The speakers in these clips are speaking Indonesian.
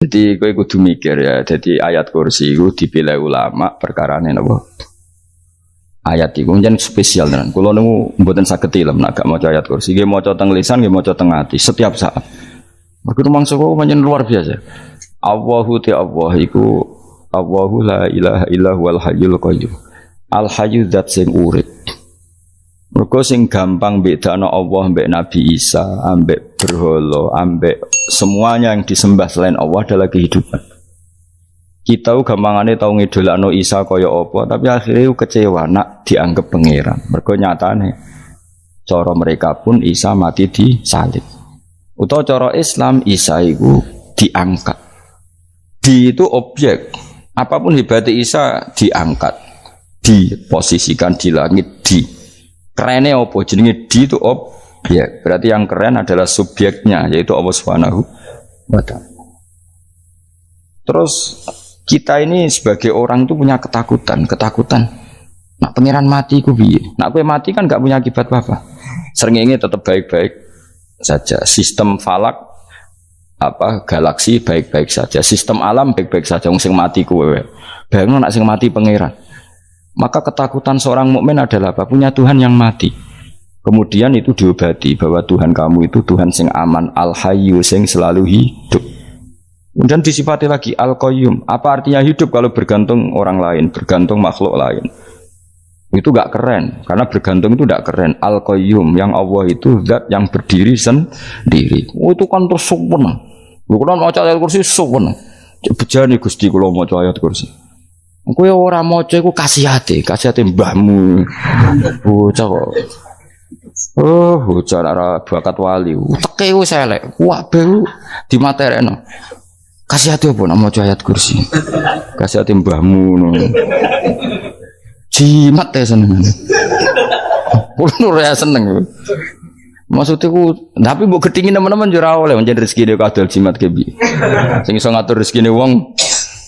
Jadi kowe kudu mikir ya. Jadi ayat kursi itu dipilih ulama perkarane napa? Ayat iku njen spesial tenan. Kula niku mboten saged ilem nek gak maca ayat kursi. Nggih maca teng lisan, nggih maca teng ati setiap saat. Mergo mangsa kok pancen luar biasa. Allahu Allah iku Allahu la ilaha illa huwal hayyul qayyum. Al hayyu zat sing urip. Mergo sing gampang bedakno Allah mbek Nabi Isa, ambek berhala, ambek semuanya yang disembah selain Allah adalah kehidupan. Kita gampangane tau ngidolakno Isa kaya apa, tapi akhirnya kecewa nak dianggap pangeran. Mergo nyatane cara mereka pun Isa mati disalib. Utawa cara Islam Isa iku diangkat. Di itu objek. Apapun hebatnya Isa diangkat, diposisikan di langit, di kerennya apa? Jenenge di itu objek. Berarti yang keren adalah subjeknya, yaitu Allah Subhanahu wa ta'ala. Terus kita ini sebagai orang itu punya ketakutan. Nak pangeran mati ku piye? Nak kowe mati kan gak punya akibat apa-apa. Srengenge tetap baik-baik saja. Sistem falak galaksi baik-baik saja. Sistem alam baik-baik saja. Wong sing mati kowe. Bayangno nak sing mati pangeran. Maka ketakutan seorang mukmin adalah apa? Punya Tuhan yang mati. Kemudian itu diobati bahwa Tuhan kamu itu Tuhan sing aman, al-hayyu sing selalu hidup. Kemudian disifati lagi al-qayyum. Apa artinya hidup kalau bergantung orang lain, bergantung makhluk lain? Itu gak keren, karena bergantung itu gak keren. Al-qayyum yang Allah itu zat yang berdiri sendiri. Oh, itu kan terus sempurna. Bukan mau ayat kursi sempurna. Bejane Gusti kula maca ayat kursi. Kowe ora maca iku kasihate mbahmu. Bocah kok. Oh, bocah ora bakat wali. Teke wis elek. Kabeh dimaterekno. Kasihate opo nek maca ayat kursi? Kasihate mbahmu ngono. Jimat ya seneng. Kulo ora seneng. Maksudnya tapi mbok gedhingi teman-teman yo ora oleh njen rezekine kadal jimat ke piye. Sing iso ngatur rezekine wong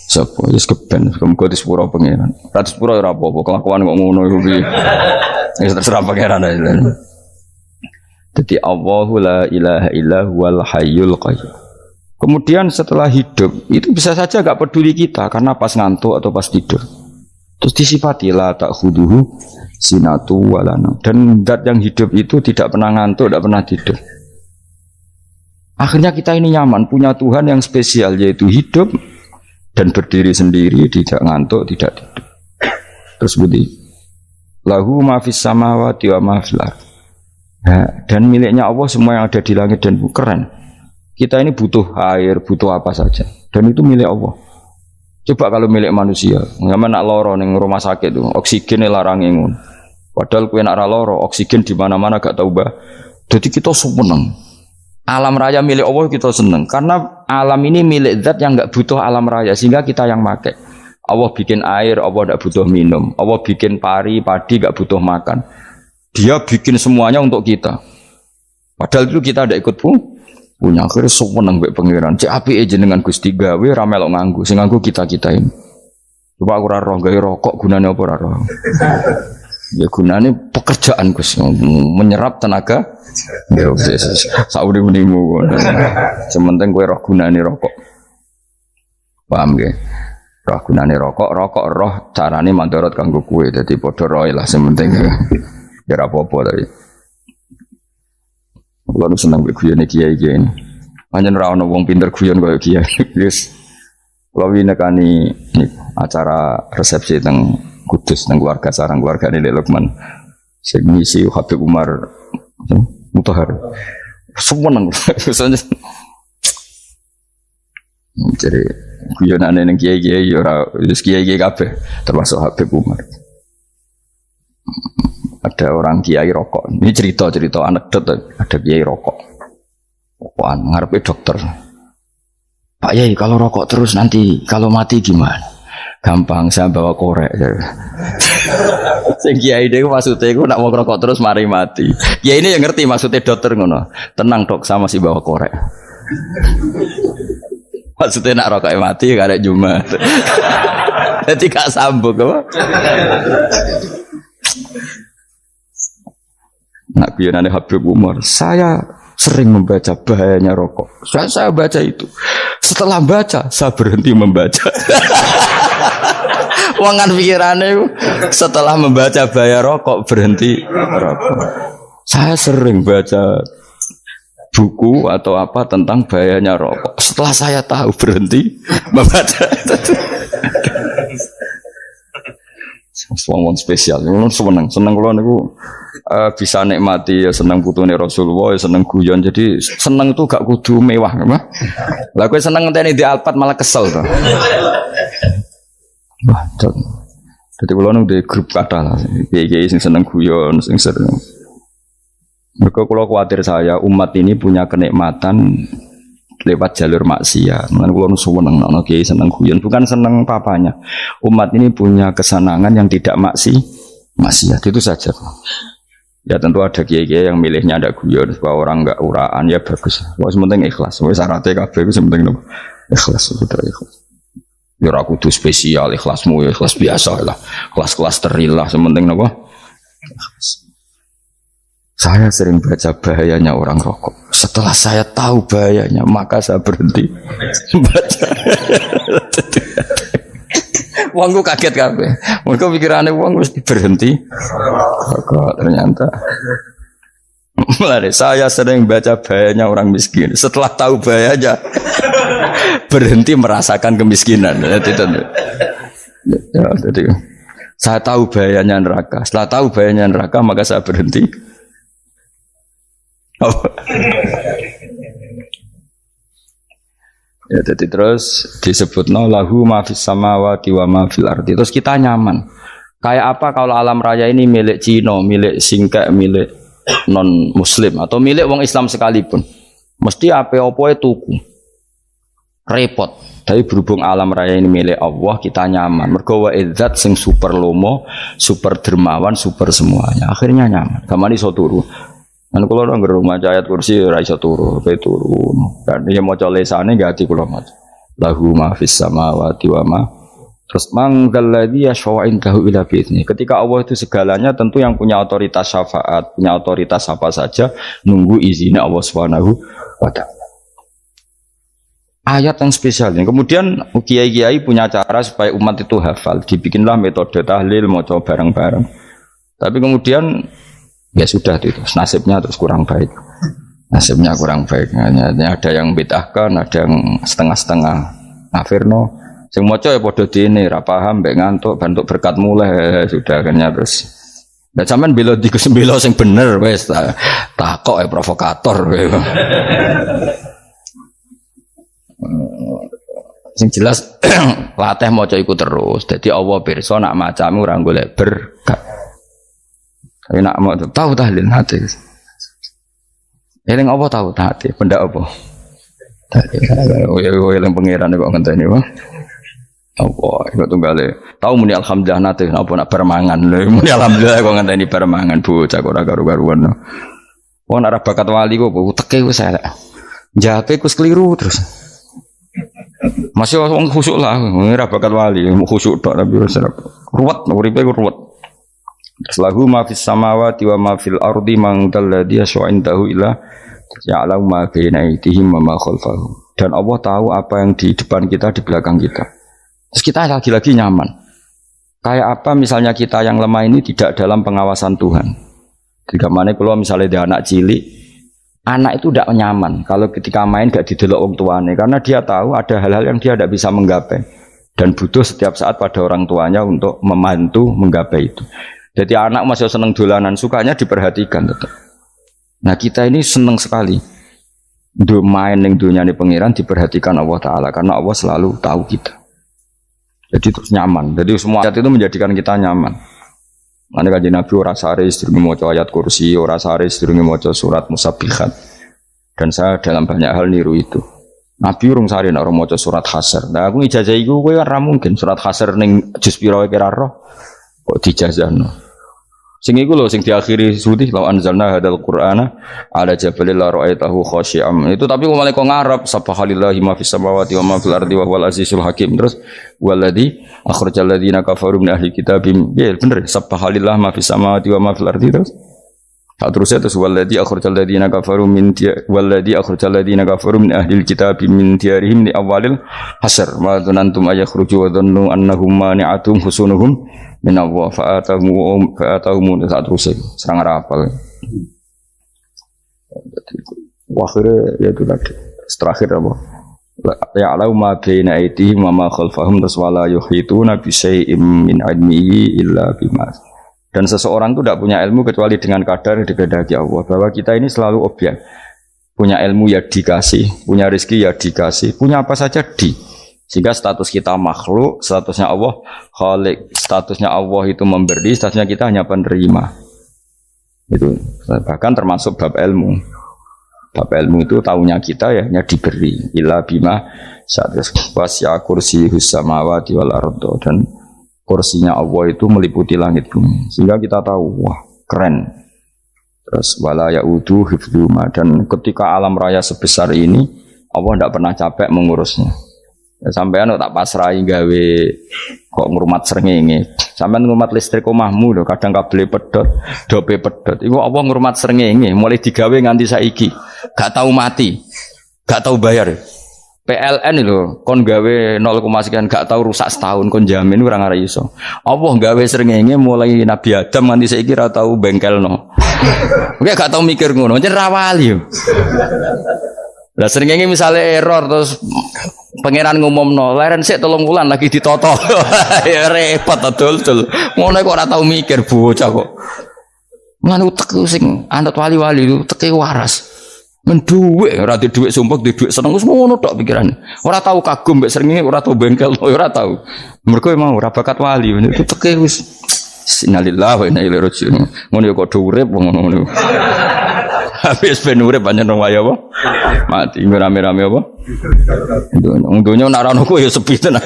sapa wis keben muga disepuro pangeran. Ra disepuro ora apa-apa, kelakuan kok ngono iku piye. Wis terserah pangeran ae. Dadi Allahu la ilaha illa huwal hayyul qayyum. Kemudian setelah hidup itu bisa saja gak peduli kita karena pas ngantuk atau pas tidur. Terus disifati la ta'khuduhu sinatu walana. Dan zat yang hidup itu tidak pernah ngantuk, tidak pernah tidur. Akhirnya kita ini nyaman punya Tuhan yang spesial yaitu hidup dan berdiri sendiri, tidak ngantuk, tidak tidur. Terus budi lahu ma fis samawati wa ma fil ardh. Dan miliknya Allah semua yang ada di langit dan bumi. Keren. Kita ini butuh air, butuh apa saja, dan itu milik Allah. Coba kalau milik manusia, nggak nak loro neng rumah sakit tuh, oksigennya larang ingun. Padahal kue nak loro, oksigen di mana-mana gak tahu bah. Jadi kita seneng. Alam raya milik Allah kita seneng, karena alam ini milik zat yang nggak butuh alam raya, sehingga kita yang pakai. Allah bikin air, Allah tidak butuh minum. Allah bikin padi nggak butuh makan. Dia bikin semuanya untuk kita. Padahal itu kita tidak ikut punya. Akhirnya seneng mbek pangeran. Cek apike jenengan Gusti gawe ra melok nganggo. Sing nganggo kita-kita ini. Coba aku ora roh gawe rokok gunane apa ora roh. Ya gunane pekerjaan Gus, menyerap tenaga. Ya wis sauri-unimu. Sementing kowe roh gunane rokok. Paham nggih? Roh gunane rokok roh carane mandorot kanggo kowe. Dadi padha roe lah sementing. Ya ora apa-apa tapi. Kulo nu seneng guyone kiai-kiai ini. Pancen ora ono wong pinter guyon kaya kiai. Wis kulo winekani acara resepsi teng Kudus teng keluarga sarang keluargane Lek Lukman. Sing ngisi Habib Umar Mutahar. Seneng. Jadi guyonane ning kiai-kiai ora wis kiai-kiai kabeh termasuk Habib Umar. Ada orang kiai rokok. Ini cerita anekdot. Ada kiai rokok. Rokokan ngarepe dokter. Pak Yai, kalau rokok terus nanti kalau mati gimana? Gampang, saya bawa korek. Sing kiai dhewe maksudnya iku nak mau rokok terus mari mati. Kiai ini yang ngerti maksudnya dokter ngono. Tenang dok, sama si bawa korek. Maksudnya nak rokoknya mati karek Jumat. Jadi gak sambung apa? Nak guyonane Habib Umar, saya sering membaca bahayanya rokok. Saya baca itu. Setelah baca, saya berhenti membaca. Wangan pikirannya setelah membaca bahaya rokok berhenti rokok. Saya sering baca buku atau apa tentang bahayanya rokok. Setelah saya tahu berhenti membaca. Wong spesial, seneng kalau niku bisa nikmati ya seneng putune Rasulullah, ya seneng guyon. Jadi seneng itu gak kudu mewah, apa? Lah kowe seneng ngenteni di Alphard malah kesel to. Wah, jadi kalau nunggu di grup kata lah, kiai sing seneng guyon, sing sering. Mereka kalau khawatir saya umat ini punya kenikmatan lewat jalur maksiat. Mungkin kalau seneng, kiai seneng guyon, bukan seneng papanya. Umat ini punya kesenangan yang tidak maksiat itu saja. Ya tentu ada kiai-kiai yang milihnya ada guyon supaya orang enggak uraan ya bagus. Wah sementing ikhlas. Wah syaratnya kabeh itu sementing ikhlas sudah ikhlas. Ya ora kudu spesial ikhlasmu ya ikhlas biasa lah. Kelas-kelas terilah sementing napa? Saya sering baca bahayanya orang rokok. Setelah saya tahu bahayanya, maka saya berhenti baca. Wongku kaget kabeh. Mereka pikirannya wong mesti berhenti rokok ternyata. Mulai saya sering baca bahayanya orang miskin. Setelah tahu bahayanya, berhenti merasakan kemiskinan. Jadi, saya tahu bahayanya neraka. Setelah tahu bahayanya neraka, maka saya berhenti. Ya, jadi terus disebut lahu ma fis samawati wa ma fil ardi. Terus kita nyaman. Kayak apa kalau alam raya ini milik Cina, milik Singkek, milik non muslim atau milik wong Islam sekalipun, mesti apa-apa tuku repot. Tapi berhubung alam raya ini milik Allah, kita nyaman. Mergo wa izzat sing super lomo, super dermawan, super semuanya. Akhirnya nyaman. Kamane iso turu. Kan kula nang rumah ayat kursi ora iso turu, pe turu. Kan ya maca lesane gati kula maca. Lahu ma fis samawati wa ma. Terus manggal ladzi yashfa'u indahu ila bi'izni. Ketika Allah itu segalanya, tentu yang punya otoritas syafaat, punya otoritas apa saja, nunggu izinnya Allah Subhanahu wa ta'ala. Ayat yang spesial ini. Kemudian kiai-kiai punya cara supaya umat itu hafal. Dibikinlah metode tahlil, mau coba bareng-bareng. Tapi kemudian ya sudah itu, nasibnya terus kurang baik. Nasibnya kurang baik. Hanya ada yang bid'ahkan, ada yang setengah-setengah ngafirno. Sing maca ya padha dene ra paham mbek ngantuk bantuk berkat mulai sudah akhirnya terus. Lah sampean bela dikumbelo sing bener wis takok ya provokator kowe. Sing jelas latih maca iku terus. Dadi Allah pirsa nak macamu ora golek berkat. Tapi nak mau tahu tahlil hati. Eling apa tahu hati? Benda apa? Eling pangeran kok ngenteni wae. Apa iku tunggale tau muni alhamdulillah nate apa nak bermangan lho muni alhamdulillah kok ngenteni bermangan bocah kok ora karo-karuan wong ora bakat wali kok teke wis elek jape kus keliru terus masih wong khusuk lah ora bakat wali khusuk tok tapi wis ruwet uripe ruwet terus lahu ma fis samawati wa ma fil ardi man dalladhi yasha'indahu ila ya'lamu ma baina aydihim wa ma khalfahum dan Allah tahu apa yang di depan kita di belakang kita. Terus kita lagi-lagi nyaman. Kayak apa misalnya kita yang lemah ini tidak dalam pengawasan Tuhan. Ketika mana kalau misalnya dia anak cilik, anak itu tidak nyaman kalau ketika main gak didelok orang tuanya karena dia tahu ada hal-hal yang dia tidak bisa menggapai dan butuh setiap saat pada orang tuanya untuk membantu menggapai itu. Jadi anak masih seneng dolanan, sukanya diperhatikan tetap. Nah kita ini seneng sekali. Main yang dunia ini pengiran diperhatikan Allah Ta'ala karena Allah selalu tahu kita. Jadi terus nyaman. Jadi semua ayat itu menjadikan kita nyaman. Mana kanjeng Nabi ora sare sedurunge maca ayat kursi, ora sare sedurunge maca surat Musabbihat. Dan saya dalam banyak hal niru itu. Nabi urung sare nek ora maca surat Hasyr. Nah aku ijazah iku kowe ora mungkin surat Hasyr ning juz pira kira roh kok dijazahno. Sing iku lho sing diakhiri sudi law anzalna hadzal qur'ana ala jabalil la ra'aitahu khashi'am. Itu tapi kok malah kok ngarep subhanallahi ma fis samawati wa ma fil ardi wa huwal azizul hakim. Terus waladzi akhrajal ladzina kafaru min ahli kitabim. Ya bener subhanallahi ma fis samawati wa ma fil ardi terus. Tak terusnya terus walladzi akhrajal ladzina kafaru min ahlil kitab min diyarihim li awalil hasr wa dzanantum ayakhruju wa dhannu annahum mani'atum husunuhum min Allah fa'atahum tak terusnya serang rapal. Akhirnya ya itu tadi terakhir apa? Ya'lamu ma baina aydihim wa ma khalfahum wala yuhituna bi syai'in min 'ilmihi illa bima. Dan seseorang itu tidak punya ilmu kecuali dengan kadar yang dikehendaki Allah. Bahwa kita ini selalu objek. Punya ilmu ya dikasih, punya rezeki ya dikasih, punya apa saja di. Sehingga status kita makhluk, statusnya Allah khalik, statusnya Allah itu memberi, statusnya kita hanya penerima. Itu bahkan termasuk bab ilmu. Bab ilmu itu tahunya kita ya hanya diberi. Illa bima wasya kursiyus samawati wal ardh, dan kursinya Allah itu meliputi langit bumi. Sehingga kita tahu, wah keren. Terus wala yaudu hifdzuma, dan ketika alam raya sebesar ini Allah tidak pernah capek mengurusnya. Ya, sampean tak pasrahi gawe kok ngrumat srengenge. Sampean ngrumat listrik omahmu lho, kadang kabel pedhot, dope pedhot. Iku Allah ngrumat srengenge mulai digawe nganti saiki. Gak tahu mati. Gak tahu bayar. PLN itu kon gawe 0, sekian gak tahu rusak setahun kon jamin ora ngare iso. Allah gawe srengenge mulai Nabi Adam nganti saiki ora tahu bengkelno. Oke gak tahu mikir ngono, jen ra wali. Lah srengenge misale error terus pangeran ngumumno, leren sik 3 wulan lagi ditoto. Ya repot dol-dol. Ngono kok ora tahu mikir bocah kok. Ngono utek sing anut wali-wali itu teke waras. Menduwe ora di dhuwit sumpek, di dhuwit seneng wis ngono tok pikirane. Ora tahu kagum mbek srengenge, ora tahu bengkel, ora tahu. Mergo emang ora bakat wali, itu teke wis innalillahi wa inna ilaihi raji'un. Ngono ya kok do urip ngono. Habis ben urip pancen wong wae apa? Mati rame-rame apa? Untunya nek ora ono ku ya sepi tenan.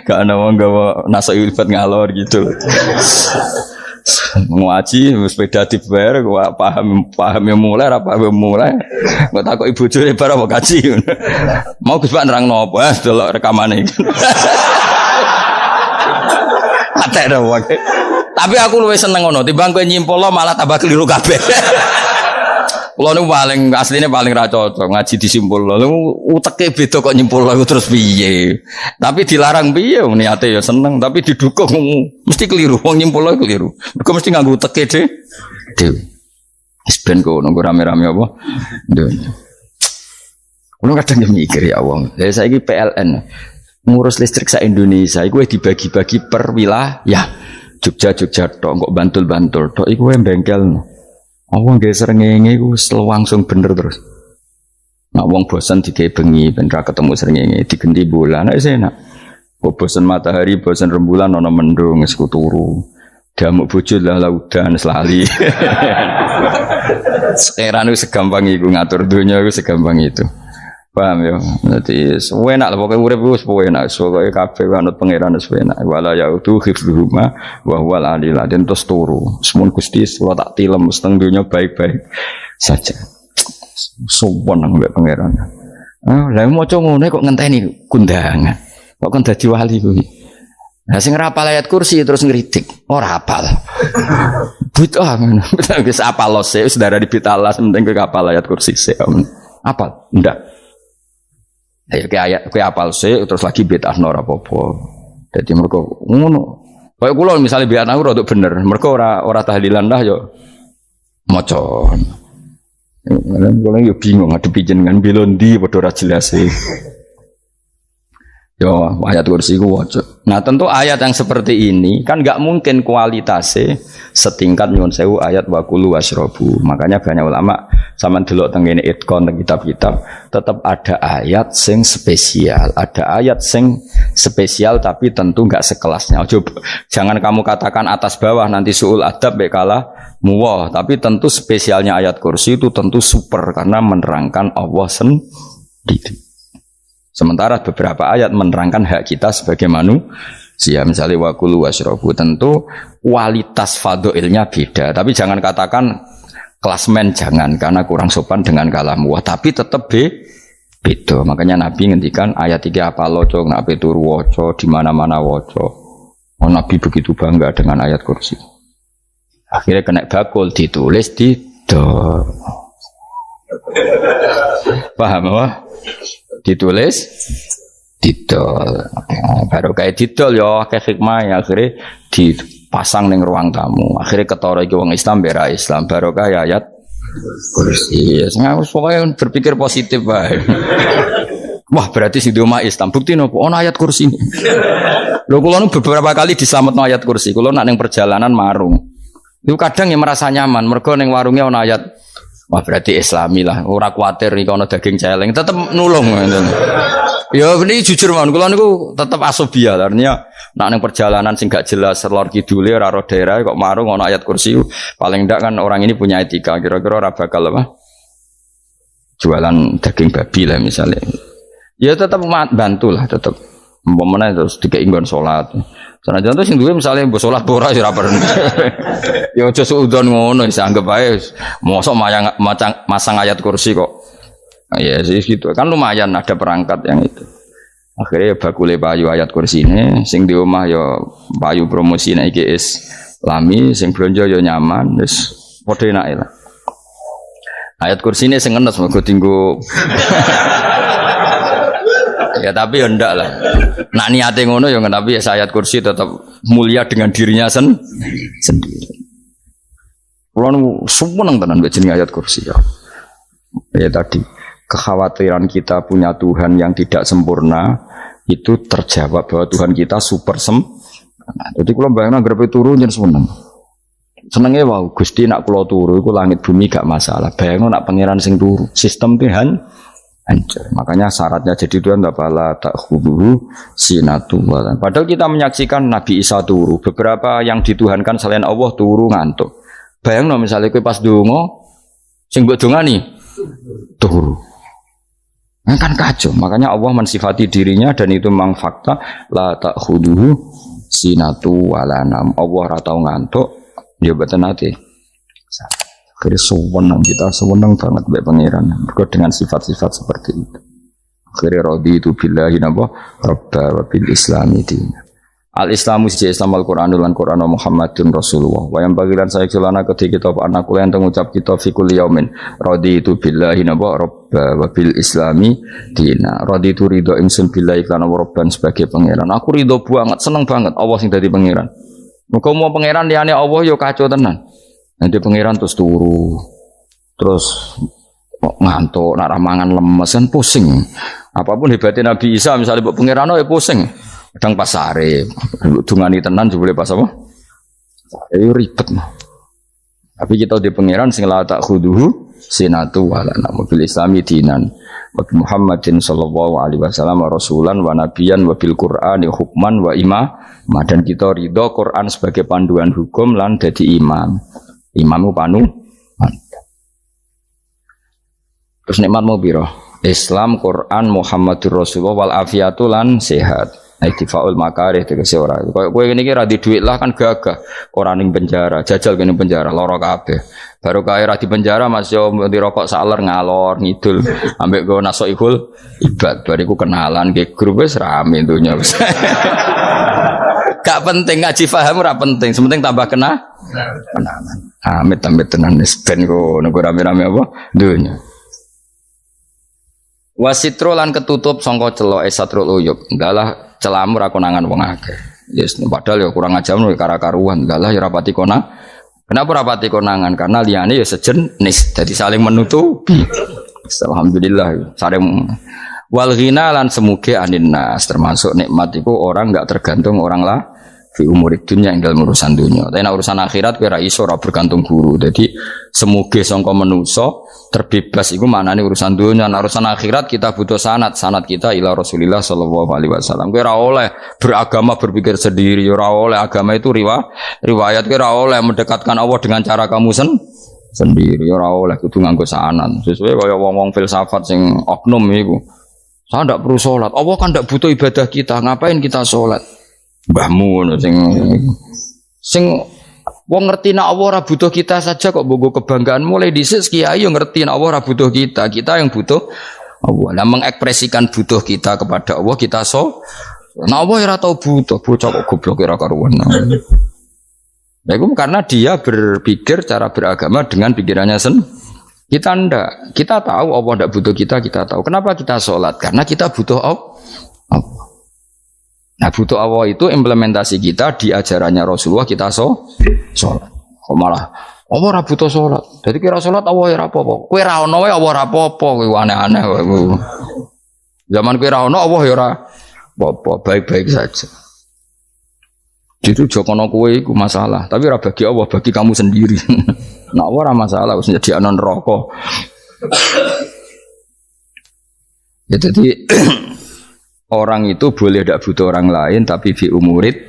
Gak ana wong gawa nasa ilfat ngalor gitu. Ngaji sepeda dibayar gua paham yang mulai apa yang mulai gua takut ibu jure bar apa kaji mau Gus Pak nerangno apa delok rekamane iki atek wae tapi aku luwih seneng ngono timbang kowe nyimpolo malah tambah keliru kabeh. Kulo niku paling asline paling ra cocok ngaji disimpulno. Lha uteke beda kok nyimpulno terus piye. Tapi dilarang piye niate ya seneng tapi didukung mesti keliru. Wong nyimpulno keliru. Mergo mesti nganggo uteke dhewe. Wis ben kok nunggu rame-rame apa. Kulo kadang mikir ya wong. Lah saiki PLN ngurus listrik sa Indonesia iku dibagi-bagi per wilayah. Jogja tok kok Bantul tok iku bengkel. Wong nggih srengenge iku langsung bener terus. Nek wong bosan digawe bengi ben ra ketemu srengenge digenti bulan nek enak. Kok bosan matahari, bosan rembulan ana mendung wis turu. Damuk bojo lah laudan selali. Sekarang itu segampang iku ngatur dunia itu segampang itu. Paham ya? Berarti enak lah pokoknya urip wis enak. Pokoke kabeh anut pangeran wis enak. Wala yautu hifdzuhuma wa huwal aliyul azim terus turu. Semun Gusti kula tak tilem seteng dunya baik-baik saja. Sowan nang mbek pangeran. Lah maca ngene kok ngenteni kundangan. Kok kan dadi wali kuwi. Lah sing ora hafal ayat kursi terus ngritik. Ora hafal. Bid'ah ngono. Wis hafal lose wis darah di bitalas penting kowe hafal ayat kursi sik. Hafal? Ndak. Ayo ke ayat ke apal sih terus lagi bid'ah ora apa-apa. Dadi mergo ngono. Kaya kula misale bid'ah aku rada bener. Mergo ora tahlilan lah yo maca. Kula yo bingung ngadepi jenengan belondi padha ora jelas e. Yo ayat kursi ku waca. Nah, tentu ayat yang seperti ini kan enggak mungkin kualitasnya setingkat nyuwun sewu ayat waqulu wasyrabu. Makanya banyak ulama sampean delok teng ngene itqon teng kitab-kitab tetap ada ayat sing spesial, ada ayat sing spesial tapi tentu enggak sekelasnya. Jangan kamu katakan atas bawah nanti suul adab bekala muwah, tapi tentu spesialnya ayat kursi itu tentu super karena menerangkan Allah sendiri. Sementara beberapa ayat menerangkan hak kita sebagai manusia. Misalnya waqulu wasyrabu, tentu kualitas fadhailnya beda. Tapi jangan katakan klasmen, jangan, karena kurang sopan dengan kalam wah. Tapi tetap beda. Makanya Nabi ngendikan ayat 3 apa loco, nabi turu waca di mana-mana waca. Oh, Nabi begitu bangga dengan ayat kursi. Akhirnya kena bakul ditulis didol. Paham apa? Ditulis didol. Baru kayak didol ya akeh hikmah akhirnya dipasang ning ruang tamu. Akhirnya ketara iki wong Islam bera Islam barokah ayat kursi. Pokoknya berpikir positif bae. Wah berarti sing di omah Islam bukti nopo ono ayat kursi ini. Lho kula nu beberapa kali diselametno ayat kursi. Kula nak ning perjalanan marung. Itu kadang yang merasa nyaman mergo ning warungnya ono ayat. Wah berarti Islami lah. Ora kuwatir iki ono daging celeng, tetep nulung ngoten. Ya ini jujur mawon kula niku tetep asobia. Artinya nak ning perjalanan sing gak jelas lor kidule ora ro daerah kok marung ono ayat kursi. Paling ndak kan orang ini punya etika. Kira-kira ora bakal apa? Jualan daging babi lah misalnya. Ya tetap bantu lah tetap umpamane terus dikei nggon salat. Senajan to sing duwe misale mbok salat ora ya ora perlu. Ya aja suudon ngono wis anggap ae mosok masang ayat kursi kok. Ya sih gitu. Kan lumayan ada perangkat yang itu. Akhirnya bakule payu ayat kursi ini sing di omah ya payu promosi nek iki Islami sing blonjo ya nyaman wis padha enake lah. Ayat kursi ini sing ngenes mergo dinggo ya tapi ya ndak lah. Nak niate ngono ya tapi ya ayat kursi tetap mulia dengan dirinya sendiri. Kulo seneng tenan mbek jeneng ayat kursi ya. Ya tadi kekhawatiran kita punya Tuhan yang tidak sempurna itu terjawab bahwa Tuhan kita super sempurna. Jadi kulo bayangno grepe turu nyen seneng. Senenge wow Gusti nak kulo turu iku langit bumi gak masalah. Bayangno nak pangeran sing turu, sistem Tuhan hancur. Makanya syaratnya jadi Tuhan bala ta'khudhuhu sinatu walan. Padahal kita menyaksikan Nabi Isa turu. Beberapa yang dituhankan selain Allah turu ngantuk. Bayangno misalnya kowe pas donga sing mbok dongani turu. Nah, kan kacau. Makanya Allah mensifati dirinya dan itu memang fakta la ta'khudhuhu sinatu walanam. Allah ora tau ngantuk, ya mboten nate. Akhirnya sewenang kita sewenang banget baik pangeran berikut dengan sifat-sifat seperti itu. Akhirnya raditu billahi rabba wa bil islami dina. Al-Islamu siji Islam Al-Qur'anul lan Qur'an Muhammadun Rasulullah. Wa yang bagilan saya kelana ketika kita anak kula enten ngucap kita fi kulli yaumin raditu billahi rabba wa bil islami dina. Raditu ridho ingsun billahi lan rabban sebagai pangeran. Aku ridho banget, seneng banget Allah sing dadi pangeran. Muga mau pangeran liyane Allah yo kacau tenan. Nanti pangeran terus turu, terus ngantuk, nak ramangan lemes kan pusing. Apapun hebatnya Nabi Isa, misalnya buat pangeran ya pusing. Kadang pas sare, dungani tenan juga boleh pas apa? Itu ribet mah. Tapi kita di pangeran sing la ta'khudhuhu sinatu wala mobil Islami dinan. Wa Muhammadin sallallahu alaihi wasallam rasulan wa nabiyan wa bil Qur'ani hukman wa imam. Dan kita ridho Quran sebagai panduan hukum lan dadi imam. Imamu panu. Terus nikmat mau biro Islam, Quran, Muhammadur Rasulullah wal afiatu lan sehat. Iktifaul makarih tegese ora. Kowe ngene iki ra di dhuwit lah kan gagah. Ora ning penjara, jajal kene penjara lara kabeh. Baru kae ra di penjara Mas yo dirokok saler ngalor ngidul ambek go nasoihul ibad. Bariku kenalan ke grup wis rame donya wis. Gak penting ngaji paham ora penting, sementing tambah kenalan. Amit-amit tenan wis ben kok nego rame-rame apa dunya. Wasitro lan ketutup sangka celok satrul uyub. Enggaklah celamu ra konangan wong akeh. Yes, padahal ya kurang ajar no kara-karuan. Enggaklah ya rapati konang. Kenapa rapati konangan? Karena liyane ya sejenis, jadi saling menutupi. Alhamdulillah saling wal ghina lan semuge anin nas, termasuk nikmat iku orang enggak tergantung orang lah. Fi umurid dunia yang dalam urusan dunia. Tapi urusan akhirat kira iso ora bergantung guru. Jadi semuge sangka manusa terbebas iku maknane urusan dunia. Nah, urusan akhirat kita butuh sanad kita ila Rasulillah sallallahu alaihi wasallam. Kira oleh beragama berpikir sendiri, ora oleh agama itu riwayat kira oleh mendekatkan Allah dengan cara kamu sendiri, ora oleh kudu nganggo sanad. Sesuai kaya wong-wong filsafat sing oknum iku. Saya ndak perlu salat. Allah kan ndak butuh ibadah kita. Ngapain kita salat? Mbahmu sing wong ngerti nek Allah ora butuh kita saja kok bogo kebanggaan mulai dhisik kiai yo ngerti nek Allah ora butuh kita yang butuh Allah. Nah mengekspresikan butuh kita kepada Allah kita nek Allah ora tau butuh bocah kok goblok ora karuan. Nah, itu karena dia berpikir cara beragama dengan pikirannya kita ndak. Kita tahu Allah ndak butuh kita tahu. Kenapa kita sholat? Karena kita butuh Allah. Nah, butuh Allah itu implementasi kita di ajarannya Rasulullah kita sholat. Kok malah Allah ora butuh sholat. Jadi kira sholat Allah ya ora apa-apa. Kowe ra ono wae Allah ora apa-apa, kowe aneh-aneh kowe. Zaman kowe ra ono Allah ya ora apa-apa, baik-baik saja. Itu jokono kowe iku masalah, tapi ora bagi Allah, bagi kamu sendiri. Nah, ora masalah wis nyediakno neraka. Ya jadi orang itu boleh tidak butuh orang lain, tapi fi umurid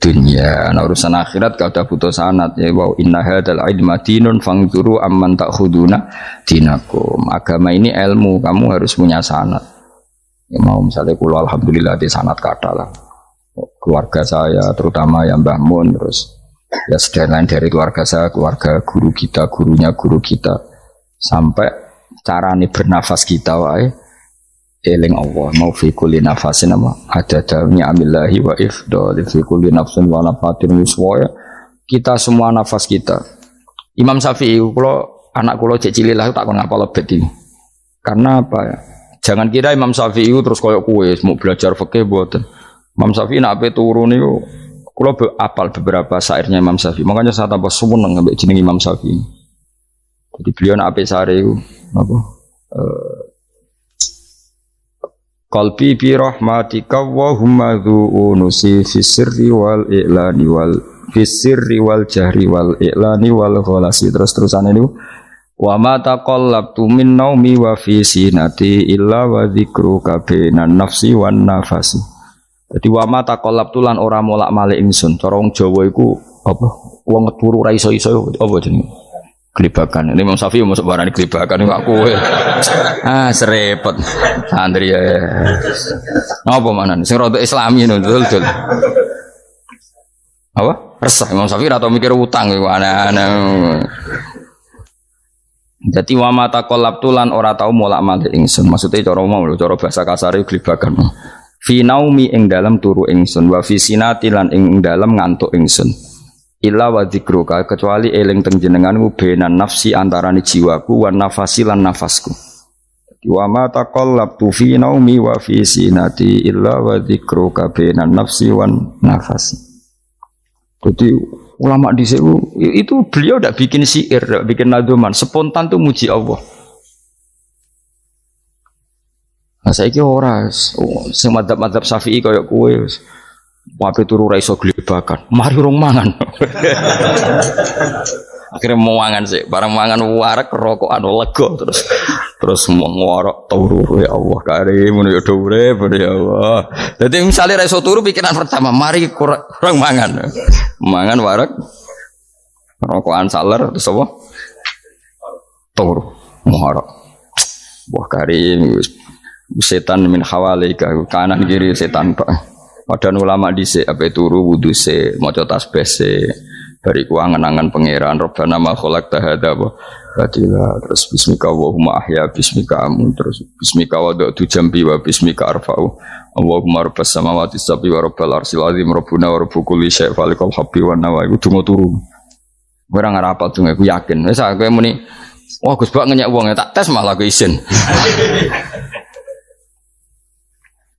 dunia. Nah, urusan akhirat kalau ada butuh sanad ya wa inna hadzal ilma dinun fangzuru amman ta'khuduna dinakum. Agama ini ilmu, kamu harus punya sanad. Ya mau misalnya kula alhamdulillah di sanad kata lah. Keluarga saya terutama yang Mbah Mun terus ya sedang dari keluarga saya, keluarga guru kita, gurunya guru kita sampai carane bernafas kita wae eling Allah mau fi kulli nafasin apa ada ni'amillahi wa ifdal fi kulli nafsin wa nafatin wiswaya kita semua nafas kita. Imam Syafi'i kula anak kula cek cilik lah tak kon ngapal lebet iki. Karena apa ya? Jangan kira Imam Syafi'i terus koyo kowe mau belajar fikih mboten. Imam Syafi'i nak ape turu niku kula apal beberapa syairnya Imam Syafi'i. Makanya saya tambah seneng ambek jeneng Imam Syafi'i. Jadi beliau nak ape sare iku apa qalbi bi rahmatika wa humma dzu'unusi fi sirri wal i'lani wal fi sirri wal jahri wal i'lani wal ghalasi terus-terusan itu wa ma taqallabtu min naumi wa fi sinati illa wa dzikruka bainan nafsi wan nafasi. Jadi wa ma taqallabtu lan ora molak-malik ingsun cara wong Jawa iku apa wong turu ra iso-iso apa jenenge Gelibakan. Ini Imam Syafi'i masuk barang gelibakan ini aku. Serepet. Santri ya. Apa mana nih? Sing rada Islami itu betul. Apa? Resah Imam Syafi'i atau mikir utang iku aneh-aneh. Jadi wa mata kolab tulan ora tau molak-malik ingsun. Maksudnya cara mau lho, cara bahasa kasar iku gelibakan. Fi naumi ing dalam turu ingsun wa fi sinati lan ing dalam ngantuk ingsun. Illa wa dzikruka kecuali eling teng jenenganmu benan nafsi antarane jiwaku wan nafasi lan nafasku. Wa ma taqallabtu fi naumi wa fi sinati illa wa dzikruka benan nafsi wan nafasi. Jadi ulama di itu beliau tidak bikin syair, tidak bikin nadzuman, spontan tuh muji Allah. Nah saiki ora sing madzhab Syafi'i kaya kowe wape turu ra iso glebakan. Mari rong mangan. Akhirnya mau mangan sih, barang mangan warak rokokan lega terus mau ngorok turu ya Allah karim ya urip ya Allah. Jadi misalnya ra iso turu pikiran pertama mari kurang mangan. Mangan warak rokokan saler terus apa? Turu ngorok. Wah karim setan min hawalika kanan kiri setan Pak. Padahal ulama dhisik ape turu wudu se maca tasbih se bariku angen-angen pangeran Rabbana ma khalaqta hadza wa batila terus bismika Allahumma ahya bismika amun terus bismika wada'tu jambi wa bismika arfa'u Allahumma rabbas samawati sab'i wa rabbal arsyil azim rabbuna wa rabbu kulli syai' falikal habbi wan nawa iku donga turu ora ngarapal donga aku yakin wis aku muni wah Gus Bak ngenyek wong tak tes malah aku isin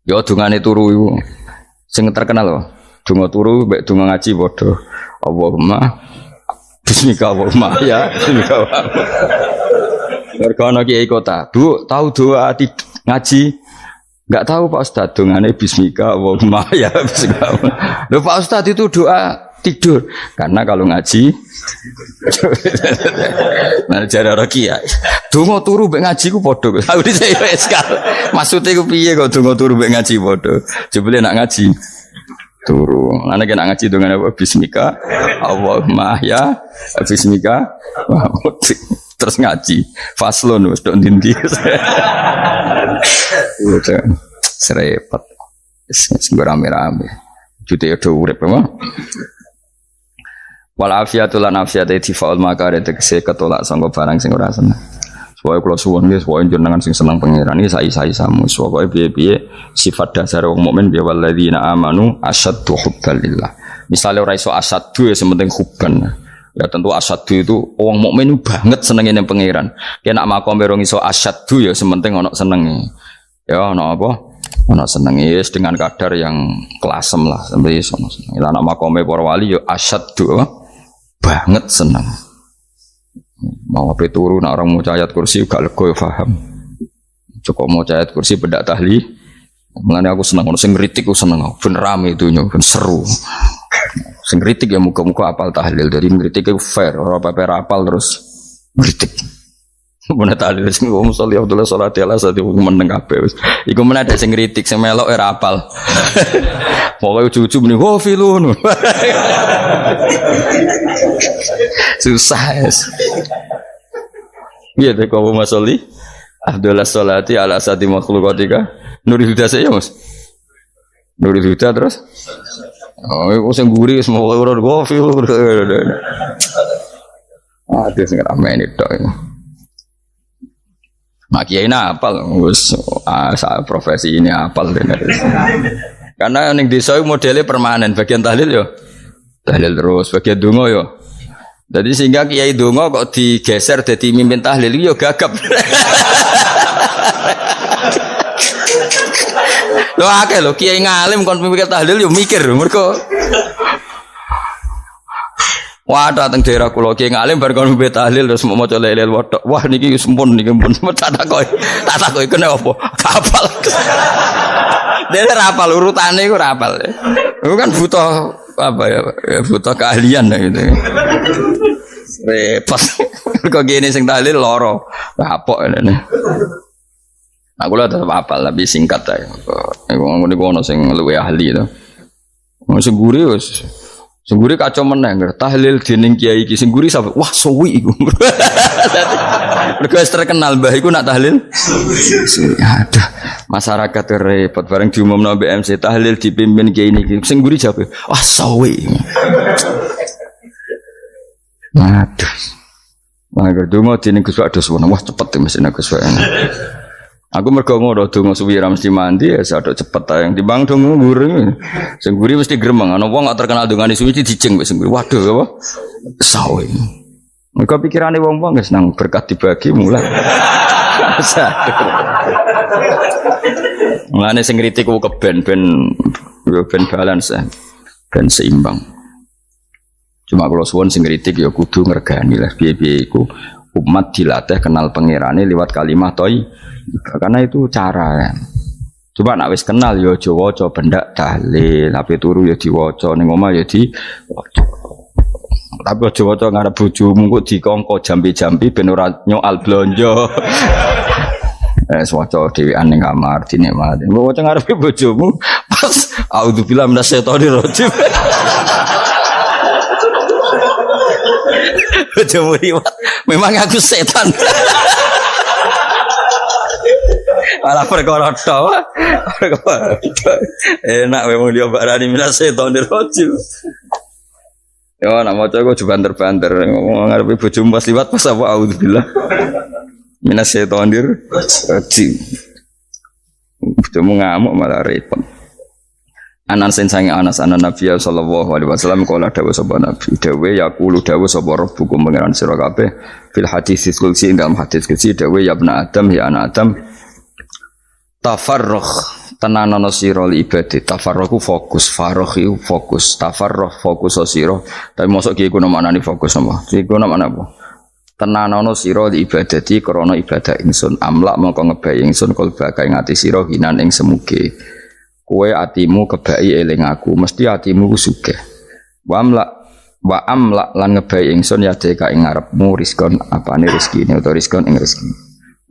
yo dungane turu iku sing terkenal loh, donga turu, mbek donga ngaji padha. Allahumma bismika Allahumma ya, bismika. Mergo ana kiai kota, Bu, tahu doa ngaji? Enggak tahu Pak Ustaz, dongane bismika Allahumma ya, bismika. Lho Pak Ustaz itu doa tidur. Karena kalau ngaji nah jare ora kiai. Donga turu mbek ngaji ku padha. Aku dhisik wis maksudnya ku piye kok donga turu mbek ngaji padha. Jebule nak ngaji turu. Ana nek ngaji dongane apa bismika Allahumma ya bismika terus ngaji. Faslon wis tok ndi-ndi. Serepet. Wis rame-rame. Jute yo urip apa? Wal afiatu lan afiate difaul makare tegese ketolak sangka barang sing ora seneng. Supaya kula suwun nggih supaya jenengan sing seneng pangeran iki sai-saisamu supaya piye-piye sifat dasar wong mukmin ya walladzina amanu asyaddu hubbalillah. Misalnya ora iso asyadu ya sementing hubban. Ya tentu asyadu itu wong mukmin banget senenge ning pangeran. Yen nak makome rong iso asyadu ya sementing ana senenge. Ya ana apa? Ana senenge wis dengan kadar yang kelasem lah sampai iso seneng. Lah nak makome para wali ya asyadu banget seneng. Mau apa turu nak orang mau ayat kursi gak lego ya paham. Cukup mau ayat kursi bedak tahlil. Mulane aku seneng ono sing ngritik aku seneng. Ben rame itu ben seru. Sing ngritik ya muga-muga apal tahlil. Dari ngritik itu fair, ora apa-apa apal terus ngritik. Mun tahlil sing wong sholli Abdullah sholati ala sate meneng kabeh wis. Iku men ada sing ngritik sing melok ora apal. Pokoke ujug-ujug muni wo filun. Susah es. Iya deh kau masoli. Abdullah sholati ala sati makhlukatika. Nurul Huda saya mas. Nurul Huda terus. Oh, aku sengguri semua orang gofil. Ada sing ramai ini dok. Mak kiai apal, us profesi ini apal bener. Karena yang desa modelnya permanen, bagian tahlil yo, tahlil terus, bagian dongo yo. Jadi sehingga kiai dongo kok digeser jadi mimpin tahlil yo gagap. Lo akeh lo kiai ngalim kon mikir tahlil yo mikir mergo. Wah dateng daerah kula kiai ngalim bar kon mikir tahlil terus mau maca lelel wedok. Wah niki sempun niki pun tak takoki kena apa? Kapal. Dene ra apal urutane iku ra apal. Iku kan butuh apa ya? Butuh keahlian gitu. Repot. Kok gini sing tahlil loro. Kapok ngene. Aku lah tetap apal tapi singkat aja. Ngene ono sing luwih ahli to. Sing guri wis. Sing guri kacau meneng. Tahlil dening kiai iki sing guri sampe wah suwi iku. Mergo terkenal mbah iku nak tahlil. Aduh, masyarakat repot bareng diumumno BMC tahlil dipimpin kiai niki. Sing guri jawab, wah suwi. Aduh. Mager donga dening Gus Wados wah cepet mesin Gus Wados. Aku mergo ngono donga suwi ra mesti mandi ya sadok cepet ae yang timbang donga nguri. Sing nguri mesti gremeng ana wong gak terkenal dongane suwi dijeng wis nguri. Waduh apa? Sawe. Mergo pikirane wong-wong wis nang berkat dibagi mulai. Mulane sing kritik ku keben ben balance ben seimbang. Cuma kalau suwon sing kritik ya kudu ngergani lah piye-piye iku umat dilatih kenal pangerane lewat kalimat toy. Karena itu cara ya. Coba nak wis kenal yo aja waca bendak tahlil, ape turu yo diwaca ning omah yo diwaca. Tapi aja waca ngarep bojomu kok dikongko jambi-jambi ben ora nyoal blonjo. Waca dhewean ning kamar dinikmati. Mbok waca ngarepe bojomu pas auzubillahi minasyaitonir rajim. Bojomu riwat, memang aku setan. Malah perkara tok. Enak memang dia barani minasyaitonir rajim. Yo nak maca kok banter-banter ngomong ngarepe bojomu pas liwat pas apa auzubillah. Minasyaitonir rajim. Bojomu ngamuk malah repot. Anas sange Anas anan Nabi sallallahu alaihi wasallam kala dawuh sapa Nabi dawuh yaqulu dawuh sapa rabbukum pangeran sira kabeh fil hadis qudsi dalam hadis qudsi dawuh ya ibnu adam ya anak adam tafarrugh tenanono sira li ibadah tafarrugh fokus faragh fokus tafarrugh fokus sira tapi mosok ki iku maknane fokus apa iku maknane apa tenanono sira li ibadati krana ibadah ingsun amlak mongko ngebayi ingsun kalba kae ngati sira hinan ing semuge kowe atimu kebaki eling aku mesti atimu ku sugih wa amlak lan ngebayi ingsun ya deka ing ngarepmu rizkon apane rezekine utawa rizkon ing rezeki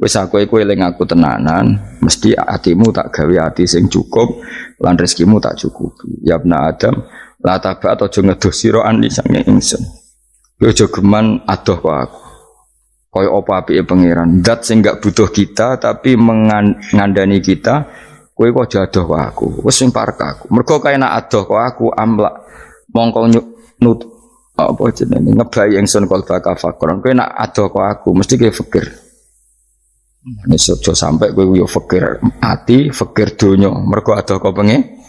wis aku eling aku tenanan mesti atimu tak gawe ati sing cukup lan rezekimu tak cukupi ya ibna adam la taba aja ngedoh sira ani sange ingsun aja geman adoh kok aku kaya apa apike pangeran zat sing gak butuh kita tapi mengandani kita kowe kok jadoh kok aku wis sing parek aku mergo kae nak adoh kok aku amlak mongko nut apa jenenge ngebayi ingsun kalba fakron kowe nak adoh kok aku mesti kowe fikir nek aja sampe kowe yo fikir ati fikir donya mergo adoh kok pengen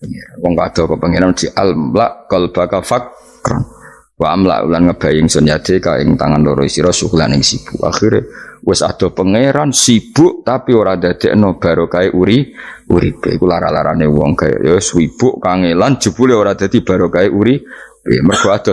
pengiran. Wong kado ke pengiran di almla qalbaka fakran. Wa amla ulan ngebaying sun yadika ing tangan loro sira syughlan ing sibuk. Akhire wis ado pangeran sibuk tapi ora dadekno barokah uripe. Iku lara-larane wong kaya ya sibuk kangelan jebule ora dadi barokah uripe. Mergo ado